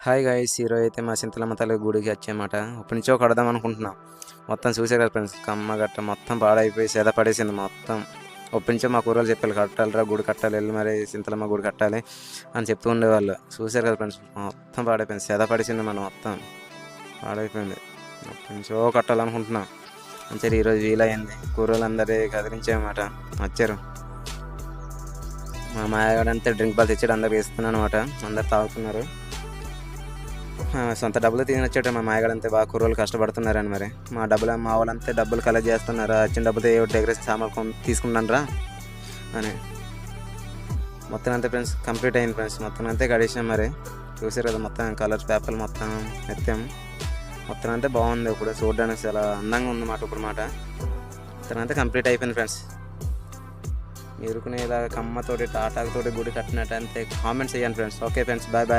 Hi guys, ఈరోజు అయితే మా చింతలమ్మ తల్లి గుడికి వచ్చామాట. అప్పటి నుంచో కడదాం అనుకుంటున్నాం. మొత్తం చూసారు కదా ఫ్రెండ్స్, కమ్మ గట్ట మొత్తం పాడైపోయి సేద పడేసింది మొత్తం. అప్పటి నుంచో మా కూరలు చెప్పారు, కట్టాలిరా గుడి కట్టాలి, వెళ్ళి మరి చింతలమ్మ గుడి కట్టాలి అని చెప్తూ ఉండేవాళ్ళు. చూసారు కదా ఫ్రెండ్స్, మొత్తం పాడైపోయింది, సేద పడేసింది మనం, మొత్తం పాడైపోయింది. అప్పటి నుంచో కట్టాలనుకుంటున్నాం. మంచిగా ఈరోజు వీలైంది. కూరలు అందరి కదిలించామన్నమాట, వచ్చారు. మా మాయగాడంతా డ్రింక్ బాల్ తెచ్చాడు, అందరికి ఇస్తున్నాను అనమాట. అందరు తాగుతున్నారు. సొంత డబ్బులు తినొచ్చేట మా మాయగాడంతే బాగా కుర్రోళ్ళు కష్టపడుతున్నారని. మరి మా వాళ్ళంతా డబ్బులు కలెక్ట్ చేస్తున్నారు. వచ్చిన డబ్బులతో ఏ డెకరేషన్ సామాన్లు తీసుకుంటానరా అని. మొత్తం అంతే ఫ్రెండ్స్, కంప్లీట్ అయింది ఫ్రెండ్స్. మొత్తం అంతే గడిచాం. మరి చూసారు కదా, మొత్తం కలర్స్ పేపర్లు మొత్తం ఎత్తాం. మొత్తం అంతే బాగుంది. ఇప్పుడు చూడడానికి చాలా అందంగా ఉందన్నమాట. ఇప్పుడు మొత్తం అంతే కంప్లీట్ అయిపోయింది ఫ్రెండ్స్. మీరుకునే ఇలా కమ్మతోటి టాటాతోటి గుడి కట్టినట్టు అంతే కామెంట్స్ చేయండి friends. Okay friends, bye bye.